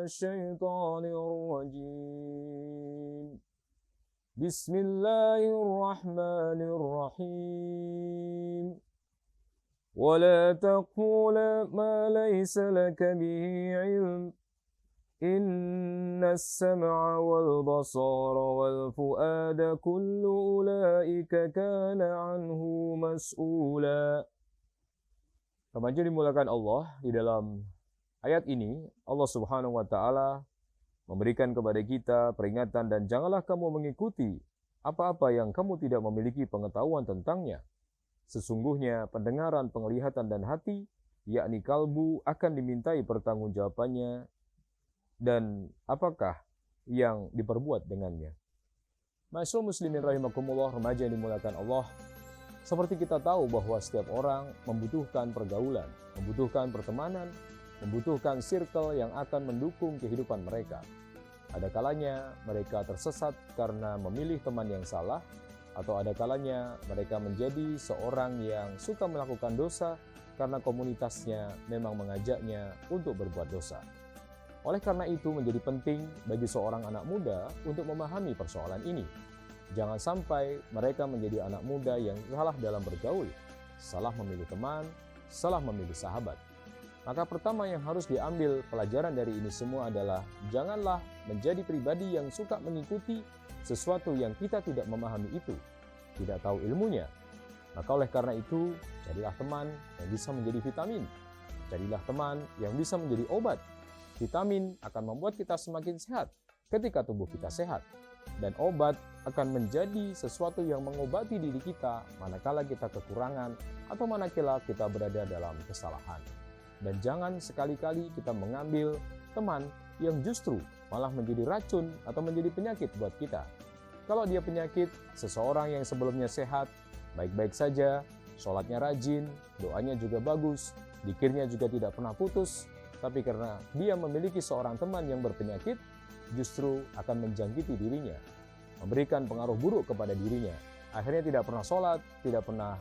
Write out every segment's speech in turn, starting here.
الشيطان الرجيم بسم الله الرحمن الرحيم ولا تقول ما ليس لك به علم إن السمع والبصر والفؤاد كل أولئك كان عنه مسؤولا. Remaja dimuliakan Allah, di dalam ayat ini Allah Subhanahu wa taala memberikan kepada kita peringatan dan janganlah kamu mengikuti apa-apa yang kamu tidak memiliki pengetahuan tentangnya. Sesungguhnya pendengaran, penglihatan dan hati, yakni kalbu, akan dimintai pertanggungjawabannya dan apakah yang diperbuat dengannya. Ma'asyiral muslimin rahimakumullah, remaja yang dimuliakan Allah, seperti kita tahu bahwa setiap orang membutuhkan pergaulan, membutuhkan pertemanan, membutuhkan circle yang akan mendukung kehidupan mereka. Ada kalanya mereka tersesat karena memilih teman yang salah, atau ada kalanya mereka menjadi seorang yang suka melakukan dosa karena komunitasnya memang mengajaknya untuk berbuat dosa. Oleh karena itu menjadi penting bagi seorang anak muda untuk memahami persoalan ini. Jangan sampai mereka menjadi anak muda yang salah dalam bergaul, salah memilih teman, salah memilih sahabat. Maka pertama yang harus diambil pelajaran dari ini semua adalah janganlah menjadi pribadi yang suka mengikuti sesuatu yang kita tidak memahami itu, tidak tahu ilmunya. Maka oleh karena itu, carilah teman yang bisa menjadi vitamin. Carilah teman yang bisa menjadi obat. Vitamin akan membuat kita semakin sehat ketika tubuh kita sehat. Dan obat akan menjadi sesuatu yang mengobati diri kita manakala kita kekurangan atau manakala kita berada dalam kesalahan. Dan jangan sekali-kali kita mengambil teman yang justru malah menjadi racun atau menjadi penyakit buat kita. Kalau dia penyakit, seseorang yang sebelumnya sehat, baik-baik saja, sholatnya rajin, doanya juga bagus, dzikirnya juga tidak pernah putus, tapi karena dia memiliki seorang teman yang berpenyakit, justru akan menjangkiti dirinya, memberikan pengaruh buruk kepada dirinya. Akhirnya tidak pernah sholat, tidak pernah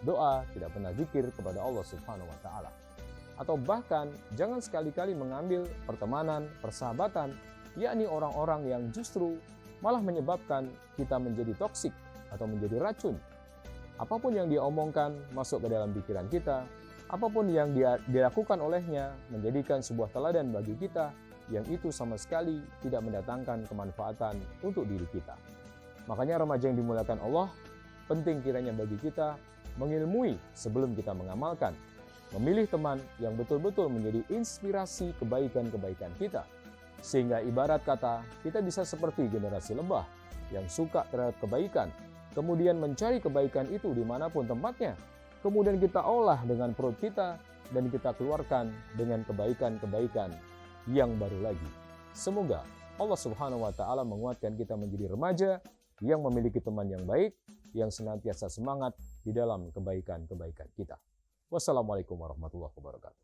doa, tidak pernah zikir kepada Allah Subhanahu wa taala. Atau bahkan jangan sekali-kali mengambil pertemanan, persahabatan, yakni orang-orang yang justru malah menyebabkan kita menjadi toksik atau menjadi racun. Apapun yang dia omongkan masuk ke dalam pikiran kita, apapun yang dilakukan olehnya menjadikan sebuah teladan bagi kita yang itu sama sekali tidak mendatangkan kemanfaatan untuk diri kita. Makanya remaja yang dimuliakan Allah, penting kiranya bagi kita mengilmui sebelum kita mengamalkan. Memilih teman yang betul-betul menjadi inspirasi kebaikan-kebaikan kita. Sehingga ibarat kata kita bisa seperti generasi lebah yang suka terhadap kebaikan, kemudian mencari kebaikan itu dimanapun tempatnya, kemudian kita olah dengan perut kita dan kita keluarkan dengan kebaikan-kebaikan yang baru lagi. Semoga Allah Subhanahu wa taala menguatkan kita menjadi remaja yang memiliki teman yang baik, yang senantiasa semangat di dalam kebaikan-kebaikan kita. Wassalamualaikum warahmatullahi wabarakatuh.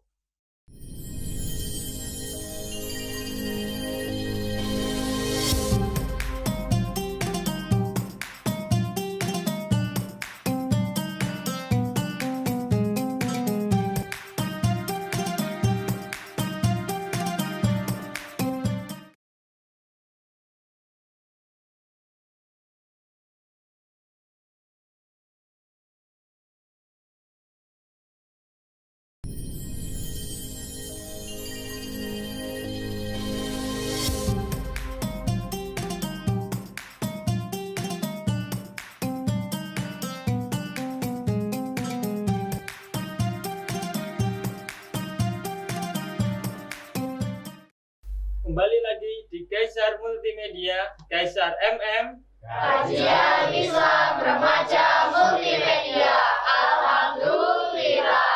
Kembali lagi di Kaisar Multimedia, Kaisar MM. Kajian Islam Remaja Multimedia. Alhamdulillah.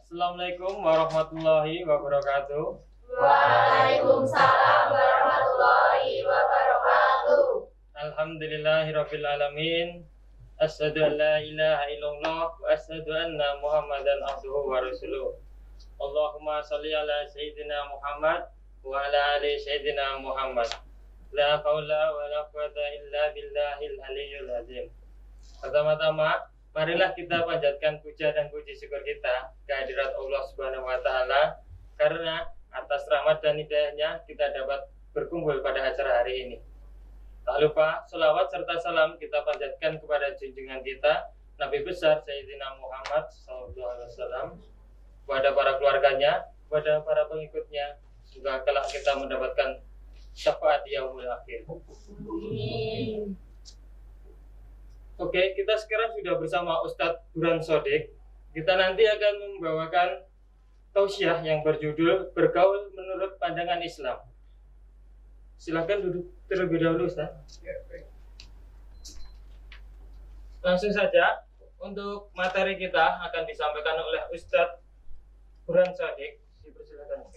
Assalamualaikum warahmatullahi wabarakatuh. Waalaikumsalam warahmatullahi wabarakatuh. Alhamdulillahirabbil alamin. Asyhadu an la ilaha illallah wa asyhadu anna Muhammadan abduhu wa rasuluh. Allahumma shalli ala sayyidina Muhammad wa ala ali sayyidina Muhammad. La haula wa la quwata illa billahil aliyyil azim. Pertama-tama, marilah kita panjatkan puja dan puji syukur kita kehadirat Allah Subhanahu wa taala karena atas rahmat dan hidayahnya kita dapat berkumpul pada acara hari ini. Tak lupa selawat serta salam kita panjatkan kepada junjungan kita Nabi besar Sayyidina Muhammad SAW, kepada para keluarganya, kepada para pengikutnya, semoga kelak kita mendapatkan syafaat di yaumul akhir. Oke, kita sekarang sudah bersama Ustadz Burhan Shodiq. Kita nanti akan membawakan tausiah yang berjudul Bergaul Menurut Pandangan Islam. Silakan duduk terlebih dahulu, Ustaz. Ya, baik. Langsung saja, untuk materi kita akan disampaikan oleh Ustadz Burhan Shodiq. Dipersilakan.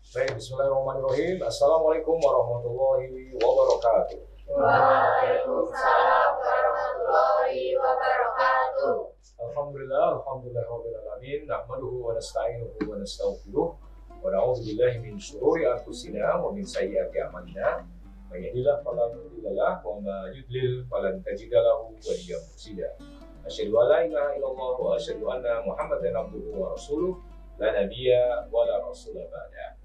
Baik, bismillahirrahmanirrahim. Assalamualaikum warahmatullahi wabarakatuh. Waalaikumsalam warahmatullahi wabarakatuh. Alhamdulillah rabbil alamin. Nahmaduhu wa nasta'inuhu wa nastaghfiruh. Wa na'udzu billahi min syururi anfusina wa min sayyiati a'malina. May yahdihillahu fala mudilla lahu wa may yudlil falan tajida lahu waliyyan mursyida. Asyhadu an la ilaha illallah wa asyhadu anna Muhammadan abduhu wa rasuluh. La nabiyya wa la rasula ba'da.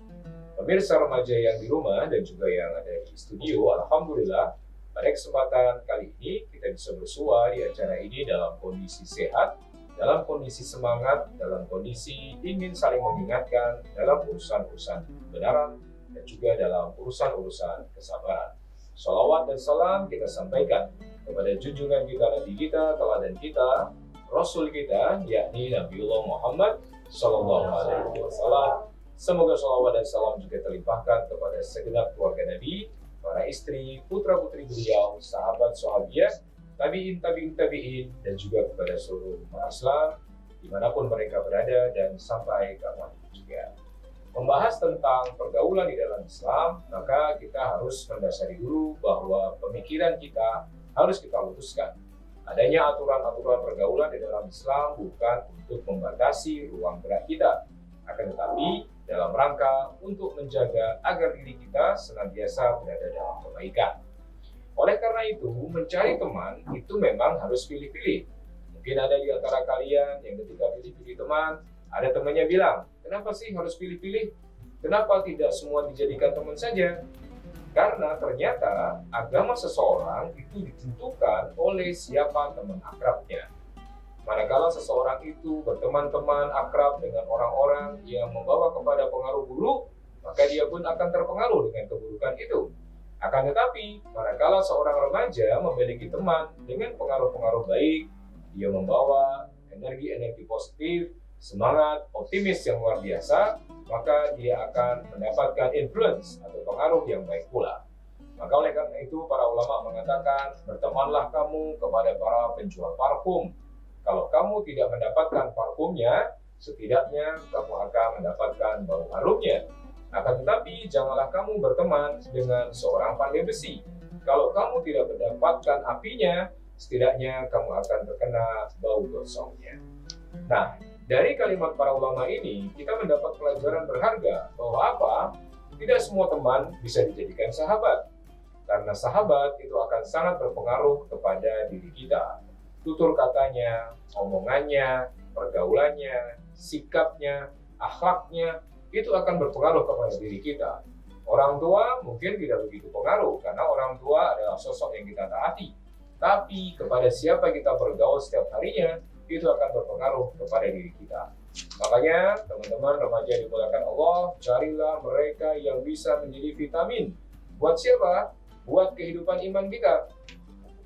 Pemirsa remaja yang di rumah dan juga yang ada di studio, alhamdulillah pada kesempatan kali ini kita bisa bersua di acara ini dalam kondisi sehat, dalam kondisi semangat, dalam kondisi ingin saling mengingatkan dalam urusan-urusan kebenaran dan juga dalam urusan-urusan kesabaran. Shalawat dan salam kita sampaikan kepada junjungan kita, Nabi kita, teladan kita, Rasul kita, yakni Nabiullah Muhammad Sallallahu Alaihi Wasallam. Semoga shalawat dan salam juga terlimpahkan kepada segenap keluarga Nabi, para istri, putra-putri beliau, sahabat sahabiah, tabi'in, dan juga kepada seluruh umat Islam dimanapun mereka berada dan sampai kapan juga. Membahas tentang pergaulan di dalam Islam, maka kita harus mendasari dulu bahwa pemikiran kita harus kita luruskan. Adanya aturan-aturan pergaulan di dalam Islam bukan untuk membatasi ruang gerak kita, akan tetapi dalam rangka untuk menjaga agar diri kita senantiasa berada dalam kebaikan. Oleh karena itu, mencari teman itu memang harus pilih-pilih. Mungkin ada di antara kalian yang ketika pilih-pilih teman, ada temannya bilang, kenapa sih harus pilih-pilih? Kenapa tidak semua dijadikan teman saja? Karena ternyata agama seseorang itu ditentukan oleh siapa teman akrabnya. Manakala seseorang itu berteman-teman akrab dengan orang-orang yang membawa kepada pengaruh buruk, maka dia pun akan terpengaruh dengan keburukan itu. Akan tetapi, manakala seorang remaja memiliki teman dengan pengaruh-pengaruh baik, dia membawa energi-energi positif, semangat, optimis yang luar biasa, maka dia akan mendapatkan influence atau pengaruh yang baik pula. Maka oleh karena itu, para ulama mengatakan, bertemanlah kamu kepada para penjual parfum. Kalau kamu tidak mendapatkan parfumnya, setidaknya kamu akan mendapatkan bau harumnya. Akan tetapi, janganlah kamu berteman dengan seorang pandai besi. Kalau kamu tidak mendapatkan apinya, setidaknya kamu akan terkena bau gosongnya. Nah, dari kalimat para ulama ini, kita mendapat pelajaran berharga bahwa apa? Tidak semua teman bisa dijadikan sahabat. Karena sahabat itu akan sangat berpengaruh kepada diri kita. Tutur katanya, omongannya, pergaulannya, sikapnya, akhlaknya, itu akan berpengaruh kepada diri kita. Orang tua mungkin tidak begitu pengaruh, karena orang tua adalah sosok yang kita taati. Tapi kepada siapa kita bergaul setiap harinya, itu akan berpengaruh kepada diri kita. Makanya, teman-teman remaja dimuliakan Allah, carilah mereka yang bisa menjadi vitamin. Buat siapa? Buat kehidupan iman kita.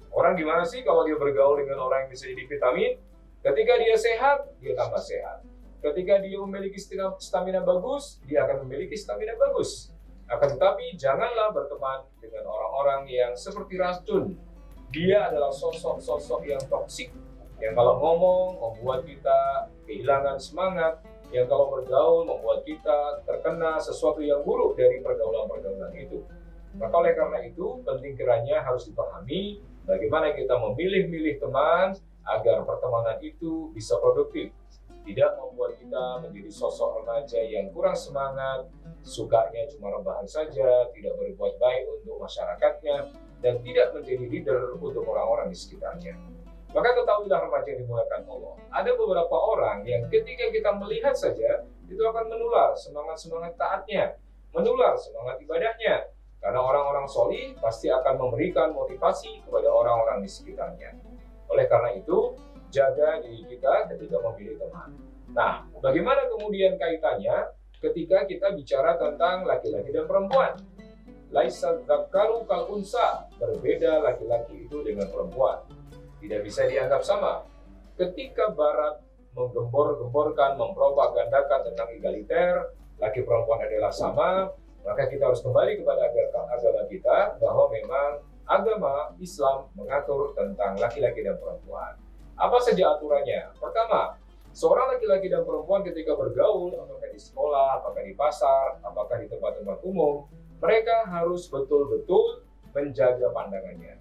Orang gimana sih kalau dia bergaul dengan orang yang bisa jadi vitamin? Ketika dia sehat, dia tambah sehat. Ketika dia memiliki stamina bagus, dia akan memiliki stamina bagus. Akan tetapi, janganlah berteman dengan orang-orang yang seperti racun. Dia adalah sosok-sosok yang toksik, yang kalau ngomong membuat kita kehilangan semangat, yang kalau bergaul membuat kita terkena sesuatu yang buruk dari pergaulan-pergaulan itu. Maka oleh karena itu, penting kiranya harus dipahami bagaimana kita memilih-milih teman agar pertemanan itu bisa produktif. Tidak membuat kita menjadi sosok remaja yang kurang semangat, sukanya cuma rebahan saja, tidak berbuat baik untuk masyarakatnya, dan tidak menjadi leader untuk orang-orang di sekitarnya. Maka ketahuilah remaja yang dimuliakan Allah. Ada beberapa orang yang ketika kita melihat saja, itu akan menular semangat-semangat taatnya, menular semangat ibadahnya. Karena orang-orang solih pasti akan memberikan motivasi kepada orang-orang di sekitarnya. Oleh karena itu, jaga diri kita ketika memilih teman. Nah, bagaimana kemudian kaitannya ketika kita bicara tentang laki-laki dan perempuan? Laisa dzakaru kal unsa, berbeda laki-laki itu dengan perempuan. Tidak bisa dianggap sama. Ketika Barat menggembor-gemborkan, mempropagandakan tentang egaliter, laki perempuan adalah sama, maka kita harus kembali kepada agama kita bahwa memang agama Islam mengatur tentang laki-laki dan perempuan. Apa saja aturannya? Pertama, seorang laki-laki dan perempuan ketika bergaul, apakah di sekolah, apakah di pasar, apakah di tempat-tempat umum, mereka harus betul-betul menjaga pandangannya.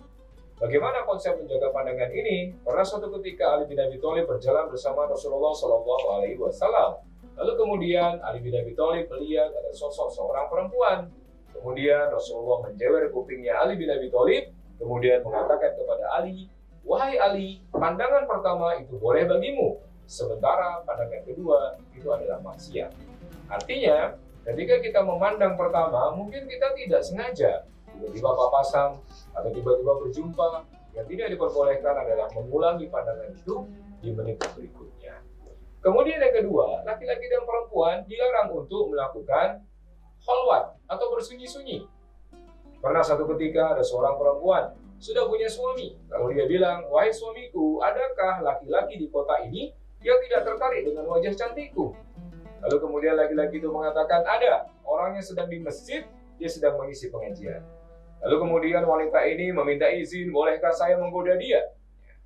Bagaimana konsep menjaga pandangan ini? Pernah suatu ketika Ali bin Abi Thalib berjalan bersama Rasulullah SAW. Lalu kemudian Ali bin Abi Thalib melihat ada sosok seorang perempuan. Kemudian Rasulullah menjewer kupingnya Ali bin Abi Thalib, kemudian mengatakan kepada Ali, "Wahai Ali, pandangan pertama itu boleh bagimu, sementara pandangan kedua itu adalah maksiat." Artinya, ketika kita memandang pertama, mungkin kita tidak sengaja, tiba-tiba papasan atau tiba-tiba berjumpa, yang tidak diperbolehkan adalah mengulangi pandangan itu di menit berikutnya. Kemudian yang kedua, laki-laki dan perempuan dilarang untuk melakukan khalwat atau bersunyi-sunyi. Pernah satu ketika ada seorang perempuan sudah punya suami, lalu dia bilang, "Wahai suamiku, adakah laki-laki di kota ini yang tidak tertarik dengan wajah cantikku?" Lalu kemudian laki-laki itu mengatakan, "Ada, orangnya sedang di masjid, dia sedang mengisi pengajian." Lalu kemudian wanita ini meminta izin, "Bolehkah saya menggoda dia?"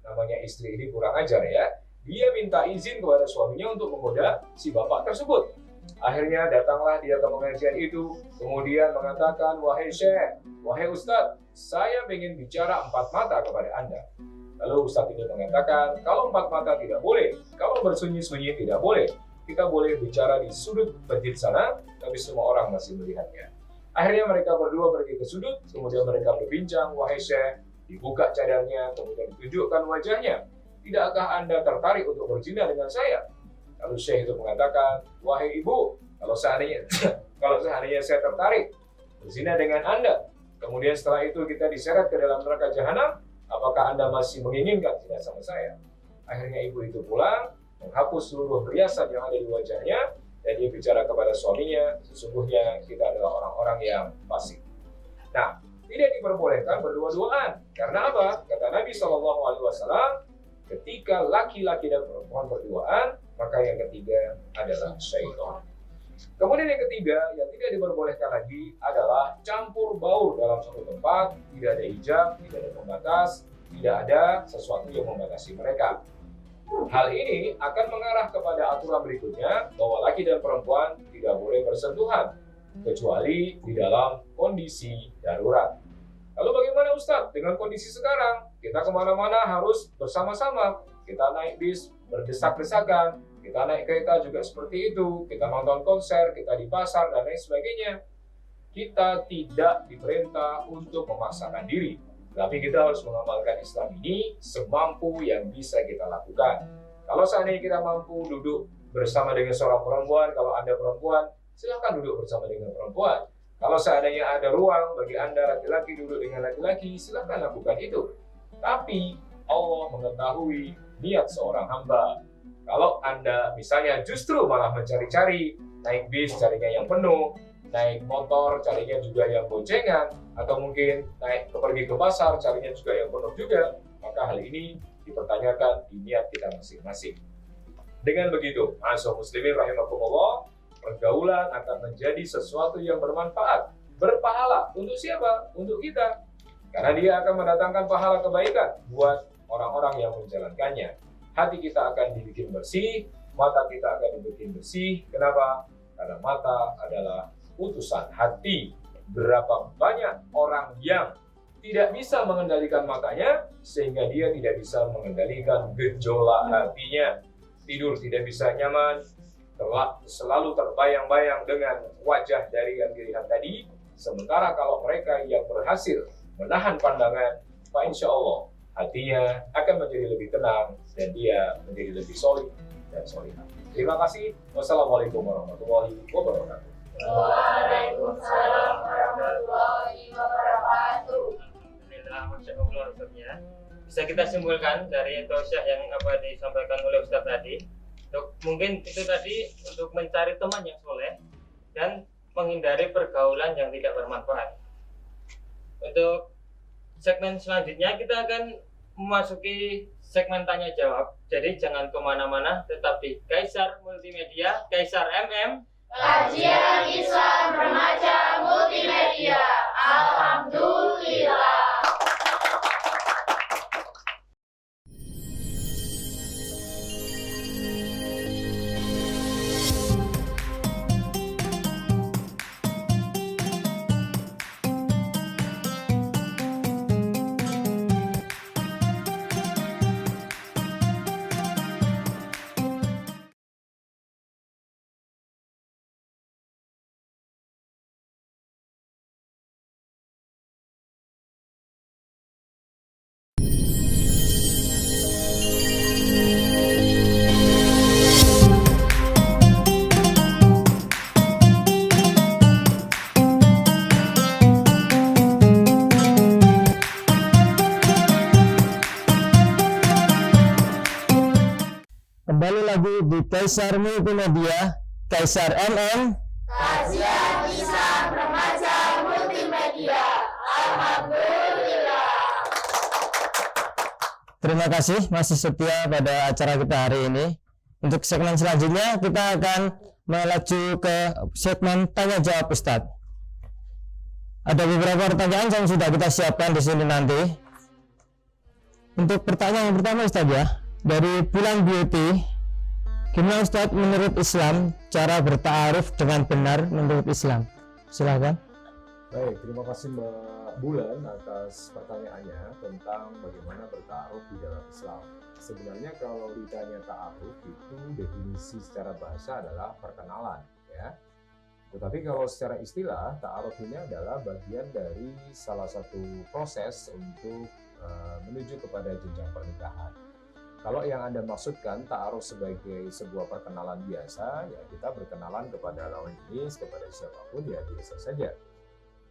Namanya istri ini kurang ajar ya. Dia minta izin kepada suaminya untuk menggoda si bapak tersebut. Akhirnya datanglah dia ke pengajian itu, kemudian mengatakan, "Wahai Syekh, wahai Ustadz, saya ingin bicara empat mata kepada Anda." Lalu Ustadz ini mengatakan, "Kalau empat mata tidak boleh, kalau bersunyi-sunyi tidak boleh. Kita boleh bicara di sudut masjid sana, tapi semua orang masih melihatnya." Akhirnya mereka berdua pergi ke sudut, kemudian mereka berbincang, "Wahai Syekh," dibuka cadarnya, kemudian ditunjukkan wajahnya, "Tidakkah Anda tertarik untuk berzina dengan saya?" Lalu Syekh itu mengatakan, "Wahai ibu, kalau seandainya saya tertarik berzina dengan Anda, kemudian setelah itu kita diseret ke dalam neraka jahanam, apakah Anda masih menginginkan zina sama saya?" Akhirnya ibu itu pulang, menghapus seluruh perhiasan yang ada di wajahnya, dan dia bicara kepada suaminya, "Sesungguhnya kita adalah orang-orang yang fasik." Nah, tidak diperbolehkan berdua-duaan. Karena apa? Kata Nabi SAW, ketika laki-laki dan perempuan berduaan, maka yang ketiga adalah syaitan. Kemudian yang ketiga yang tidak diperbolehkan lagi adalah campur baur dalam suatu tempat, tidak ada hijab, tidak ada pembatas, tidak ada sesuatu yang membatasi mereka. Hal ini akan mengarah kepada aturan berikutnya bahwa laki dan perempuan tidak boleh bersentuhan kecuali di dalam kondisi darurat. Lalu bagaimana Ustadz dengan kondisi sekarang? Kita kemana-mana harus bersama-sama. Kita naik bis berdesak-desakan, kita naik kereta juga seperti itu, kita nonton konser, kita di pasar dan lain sebagainya. Kita tidak diperintah untuk memaksakan diri, tapi kita harus mengamalkan Islam ini semampu yang bisa kita lakukan. Kalau seandainya kita mampu duduk bersama dengan seorang perempuan, kalau Anda perempuan, silakan duduk bersama dengan perempuan. Kalau seandainya ada ruang bagi Anda laki-laki duduk dengan laki-laki, silakan lakukan itu. Tapi Allah mengetahui niat seorang hamba. Kalau Anda misalnya justru malah mencari-cari, naik bis carinya yang penuh, naik motor carinya juga yang boncengan, atau mungkin pergi ke pasar carinya juga yang penuh juga, maka hal ini dipertanyakan di niat kita masing-masing. Dengan begitu, ma'asyiral muslimin rahimakumullah, pergaulan akan menjadi sesuatu yang bermanfaat, berpahala. Untuk siapa? Untuk kita. Karena dia akan mendatangkan pahala kebaikan buat orang-orang yang menjalankannya. Hati kita akan dibikin bersih, mata kita akan dibikin bersih. Kenapa? Karena mata adalah utusan hati. Berapa banyak orang yang tidak bisa mengendalikan matanya, sehingga dia tidak bisa mengendalikan gejolak hatinya. Tidur tidak bisa nyaman, selalu terbayang-bayang dengan wajah dari yang dilihat tadi. Sementara kalau mereka yang berhasil menahan pandangan, Pak insya Allah hatinya akan menjadi lebih tenang dan dia menjadi lebih solid. dan solihah. Terima kasih. Wassalamualaikum warahmatullahi wabarakatuh. Waalaikumsalam warahmatullahi wabarakatuh. Alhamdulillah, Masya Allah Ustaznya. Bisa kita simpulkan dari tausiah yang apa disampaikan oleh Ustaz tadi. Mungkin itu tadi untuk mencari teman yang soleh dan menghindari pergaulan yang tidak bermanfaat. Untuk segmen selanjutnya kita akan memasuki segmen tanya jawab. Jadi jangan kemana-mana, tetapi Kaisar Multimedia, Kaisar MM. Kajian Islam Remaja Multimedia. Alhamdulillah. Kembali lagi di Kaisar Multimedia, Kaisar MM. Kajian Islam Remaja Multimedia. Alhamdulillah. Terima kasih masih setia pada acara kita hari ini. Untuk segmen selanjutnya kita akan melaju ke segmen tanya jawab Ustadz. Ada beberapa pertanyaan yang sudah kita siapkan di sini nanti. Untuk pertanyaan yang pertama Ustadz ya, dari Bulan Beauty, gimana Ustadz menurut Islam cara bertaaruf dengan benar menurut Islam? Silakan. Baik, terima kasih Mbak Bulan atas pertanyaannya tentang bagaimana bertaaruf di dalam Islam. Sebenarnya kalau ditanya ta'aruf itu definisi secara bahasa adalah perkenalan, ya. Tetapi kalau secara istilah, ta'aruf ini adalah bagian dari salah satu proses untuk menuju kepada jenjang pernikahan. Kalau yang Anda maksudkan ta'aruf sebagai sebuah perkenalan biasa, ya kita berkenalan kepada lawan jenis, kepada siapapun, ya biasa saja.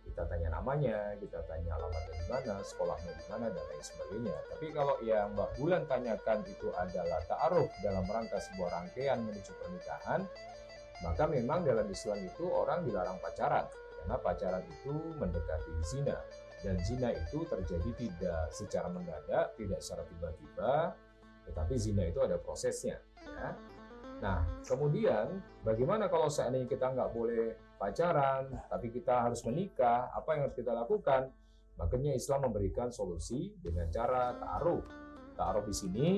Kita tanya namanya, kita tanya alamatnya di mana, sekolahnya di mana, dan lain sebagainya. Tapi kalau yang Mbak Bulan tanyakan itu adalah ta'aruf dalam rangka sebuah rangkaian menuju pernikahan, maka memang dalam Islam itu orang dilarang pacaran, karena pacaran itu mendekati zina. Dan zina itu terjadi tidak secara mendadak, tidak secara tiba-tiba, tetapi zina itu ada prosesnya, ya. Nah, kemudian bagaimana kalau seandainya kita nggak boleh pacaran, tapi kita harus menikah, apa yang harus kita lakukan? Makanya Islam memberikan solusi dengan cara ta'aruf. Ta'aruf di sini,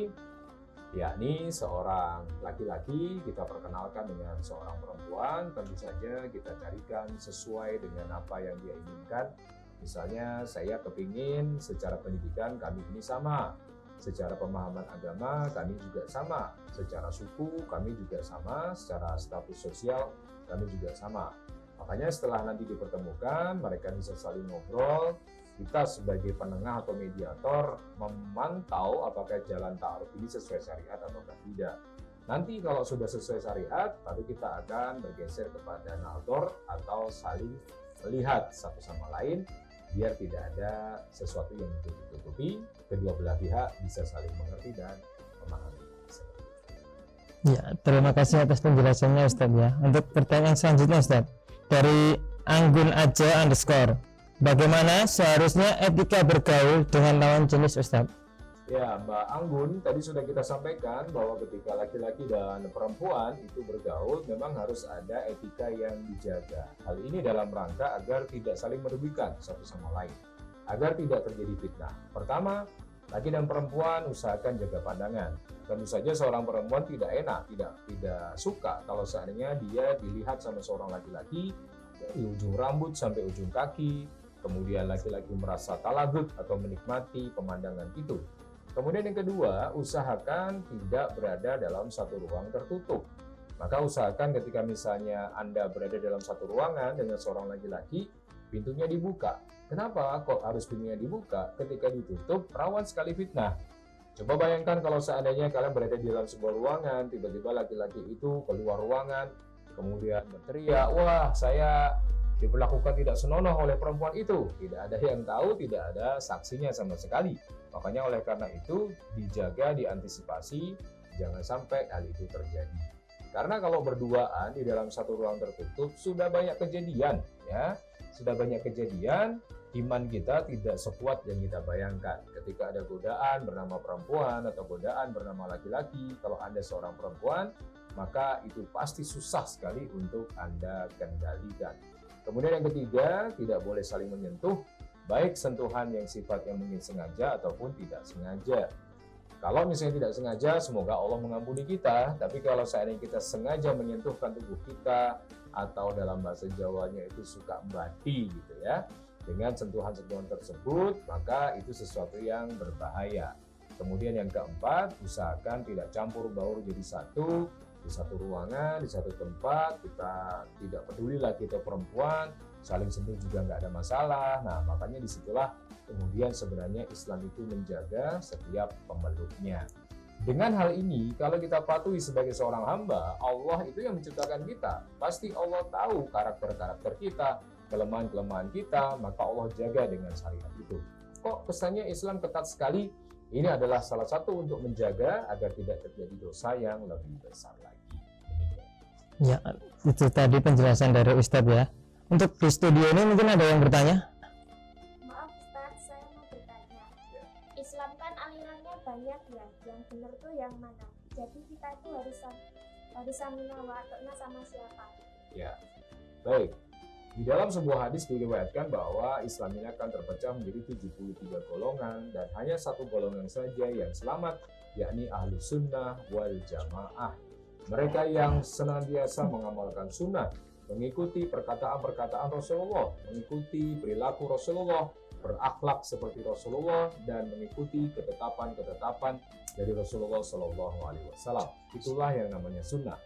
yakni seorang laki-laki kita perkenalkan dengan seorang perempuan, tentu saja kita carikan sesuai dengan apa yang dia inginkan. Misalnya saya kepingin secara pendidikan kami ini sama, secara pemahaman agama kami juga sama, secara suku kami juga sama, secara status sosial kami juga sama. Makanya setelah nanti dipertemukan, mereka bisa saling ngobrol, kita sebagai penengah atau mediator memantau apakah jalan ta'aruf ini sesuai syariat atau tidak. Nanti kalau sudah sesuai syariat, baru kita akan bergeser kepada naldor atau saling melihat satu sama lain, biar tidak ada sesuatu yang ditutupi, kedua belah pihak bisa saling mengerti dan memahami. Ya, terima kasih atas penjelasannya Ustadz ya. Untuk pertanyaan selanjutnya Ustadz, dari Anggun Aja _ bagaimana seharusnya etika bergaul dengan lawan jenis Ustadz? Ya, Mbak Anggun, tadi sudah kita sampaikan bahwa ketika laki-laki dan perempuan itu bergaul, memang harus ada etika yang dijaga. Hal ini dalam rangka agar tidak saling merugikan satu sama lain, agar tidak terjadi fitnah. Pertama, laki dan perempuan usahakan jaga pandangan. Tentu saja seorang perempuan tidak enak, tidak suka kalau seandainya dia dilihat sama seorang laki-laki dari ujung rambut sampai ujung kaki, kemudian laki-laki merasa talagut atau menikmati pemandangan itu. Kemudian yang kedua, usahakan tidak berada dalam satu ruang tertutup. Maka usahakan ketika misalnya Anda berada dalam satu ruangan dengan seorang laki-laki, pintunya dibuka. Kenapa kok harus pintunya dibuka? Ketika ditutup, rawan sekali fitnah. Coba bayangkan kalau seandainya kalian berada di dalam sebuah ruangan, tiba-tiba laki-laki itu keluar ruangan, kemudian berteriak, wah saya diperlakukan tidak senonoh oleh perempuan itu. Tidak ada yang tahu, tidak ada saksinya sama sekali. Makanya oleh karena itu dijaga, diantisipasi, jangan sampai hal itu terjadi. Karena kalau berduaan di dalam satu ruang tertutup sudah banyak kejadian, ya, sudah banyak kejadian. Iman kita tidak sekuat yang kita bayangkan. Ketika ada godaan bernama perempuan atau godaan bernama laki-laki, kalau Anda seorang perempuan, maka itu pasti susah sekali untuk Anda kendalikan. Kemudian yang ketiga, tidak boleh saling menyentuh, baik sentuhan yang sifatnya mungkin sengaja ataupun tidak sengaja. Kalau misalnya tidak sengaja, semoga Allah mengampuni kita. Tapi kalau seandainya kita sengaja menyentuhkan tubuh kita, atau dalam bahasa Jawanya itu suka bati gitu ya, dengan sentuhan-sentuhan tersebut, maka itu sesuatu yang berbahaya. Kemudian yang keempat, usahakan tidak campur baur jadi satu, di satu ruangan, di satu tempat. Kita tidak peduli lagi kita perempuan, saling sentuh juga nggak ada masalah. Nah, makanya disitulah kemudian sebenarnya Islam itu menjaga setiap pemeluknya. Dengan hal ini, kalau kita patuhi sebagai seorang hamba, Allah itu yang menciptakan kita. Pasti Allah tahu karakter-karakter kita, kelemahan-kelemahan kita, maka Allah jaga dengan syariat itu. Kok kesannya Islam ketat sekali? Ini adalah salah satu untuk menjaga agar tidak terjadi dosa yang lebih besar lagi. Ya, itu tadi penjelasan dari Ustadz ya. Untuk di studio ini mungkin ada yang bertanya? Maaf Ustaz, saya mau bertanya. Islam kan alirannya banyak ya, yang benar tuh yang mana? Jadi kita itu harus samina wa atokna sama siapa? Ya, baik. Di dalam sebuah hadis diriwayatkan bahwa Islam ini akan terpecah menjadi 73 golongan dan hanya satu golongan saja yang selamat, yakni ahlu sunnah wal jamaah. Mereka yang senantiasa mengamalkan sunnah, mengikuti perkataan-perkataan Rasulullah, mengikuti perilaku Rasulullah, berakhlak seperti Rasulullah, dan mengikuti ketetapan-ketetapan dari Rasulullah SAW. Itulah yang namanya sunnah.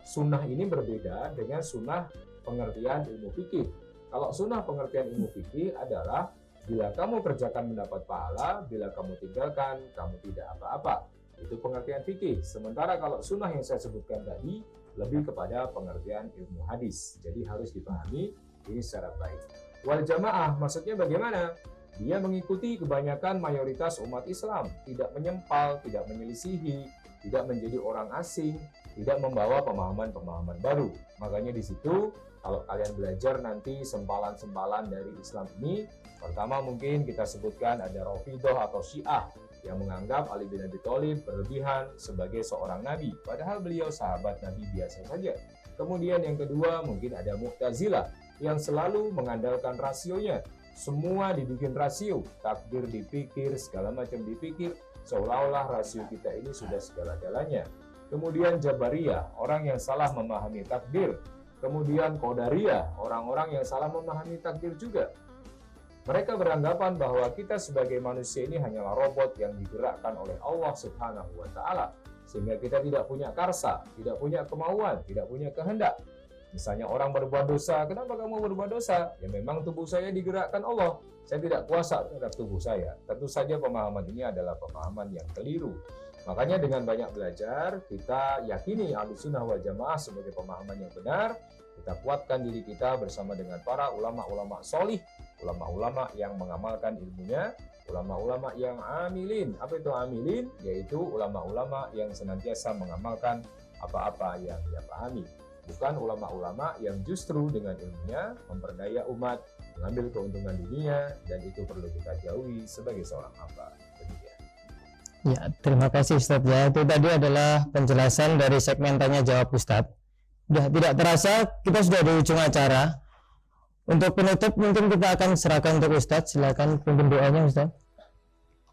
Sunnah ini berbeda dengan sunnah pengertian ilmu fikih. Kalau sunnah pengertian ilmu fikih adalah bila kamu kerjakan mendapat pahala, bila kamu tinggalkan kamu tidak apa-apa. Itu pengertian fikih. Sementara kalau sunnah yang saya sebutkan tadi lebih kepada pengertian ilmu hadis. Jadi harus dipahami ini secara baik. Wal jamaah maksudnya bagaimana? Dia mengikuti kebanyakan mayoritas umat Islam, tidak menyempal, tidak menyelisihi, tidak menjadi orang asing, tidak membawa pemahaman-pemahaman baru. Makanya di situ kalau kalian belajar nanti sempalan-sempalan dari Islam ini, pertama mungkin kita sebutkan ada Rafidhah atau Syiah yang menganggap Ali bin Abi Thalib berlebihan sebagai seorang nabi, padahal beliau sahabat nabi biasa saja. Kemudian yang kedua mungkin ada Mu'tazilah yang selalu mengandalkan rasionya. Semua dibikin rasio, takdir dipikir, segala macam dipikir, seolah-olah rasio kita ini sudah segala-galanya. Kemudian Jabariyah, orang yang salah memahami takdir. Kemudian Qadariyah, orang-orang yang salah memahami takdir juga. Mereka beranggapan bahwa kita sebagai manusia ini hanyalah robot yang digerakkan oleh Allah Subhanahu wa Ta'ala, sehingga kita tidak punya karsa, tidak punya kemauan, tidak punya kehendak. Misalnya orang berbuat dosa, kenapa kamu berbuat dosa? Ya memang tubuh saya digerakkan Allah, saya tidak kuasa terhadap tubuh saya. Tentu saja pemahaman ini adalah pemahaman yang keliru. Makanya dengan banyak belajar, kita yakini Ahlussunnah wal Jamaah sebagai pemahaman yang benar. Kita kuatkan diri kita bersama dengan para ulama-ulama solih, ulama-ulama yang mengamalkan ilmunya, ulama-ulama yang amilin. Apa itu amilin? Yaitu ulama-ulama yang senantiasa mengamalkan apa-apa yang dia pahami. Bukan ulama-ulama yang justru dengan ilmunya memperdaya umat, mengambil keuntungan dunia, dan itu perlu kita jauhi sebagai seorang hamba. Ya, terima kasih Ustadz ya. Itu tadi adalah penjelasan dari segmen tanya jawab Ustadz. Sudah tidak terasa kita sudah di ujung acara. Untuk penutup mungkin kita akan serahkan untuk Ustadz. Silakan pimpin doanya Ustadz.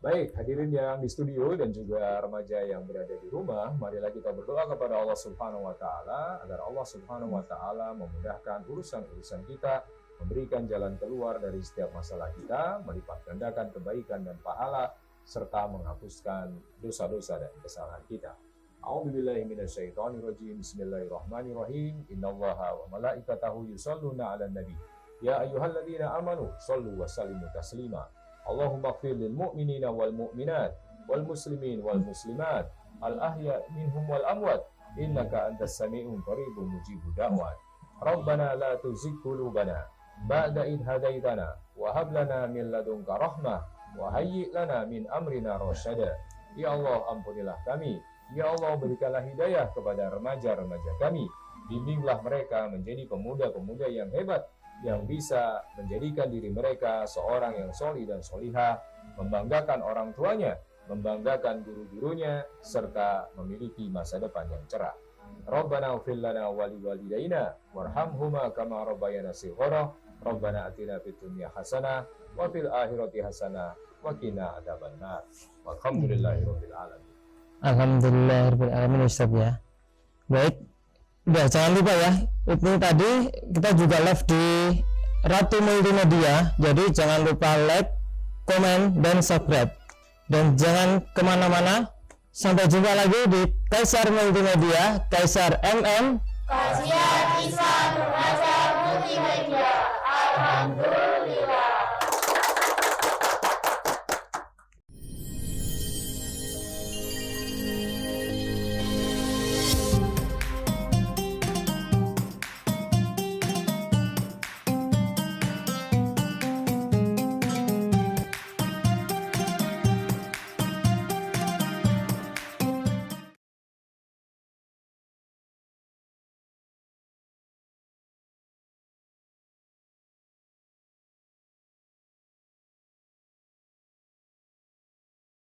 Baik, hadirin yang di studio dan juga remaja yang berada di rumah, marilah kita berdoa kepada Allah Subhanahu wa Ta'ala agar Allah Subhanahu wa Ta'ala memudahkan urusan-urusan kita, memberikan jalan keluar dari setiap masalah kita, melipat gandakan kebaikan dan pahala, serta menghapuskan dosa-dosa dan kesalahan kita. A'udzubillahi minasyaitonirrajim. Bismillahirrahmanirrahim. Innallaha wa malaikatahu yusholluna 'alan nabi. Ya ayyuhalladzina amanu shollu wa sallimu taslima. Allahumma ighfir lil mu'minina wal mu'minat wal muslimin wal muslimat al ahya minhum wal amwat innaka antas sami'un qaribun mujibud da'wat. Rabbana la tuzigh qulubana ba'da idh hadaitana wa hab lana min ladunka rahmah wa hayyi' lana min amrina rasyada. Ya Allah, ampunilah kami. Ya Allah, berikanlah hidayah kepada remaja-remaja kami. Bimbinglah mereka menjadi pemuda-pemuda yang hebat, yang bisa menjadikan diri mereka seorang yang solih dan solihah, membanggakan orang tuanya, membanggakan guru-gurunya, serta memiliki masa depan yang cerah. Rabbana ighfir lana wa liwalidayna warhamhuma kama rabbayana shighara. Rabbana atina fid dunya hasanah wa fil akhirati hasanah wa qina adzabannar. Walhamdulillahirabbil alamin. Alhamdulillahirabbil alamin Ustaz ya. Baik. Udah, jangan lupa ya, itu tadi kita juga live di Ratu Multimedia. Jadi jangan lupa like, komen, dan subscribe. Dan jangan kemana-mana. Sampai jumpa lagi di Kaisar Multimedia, Kaisar MM. Kajian Islam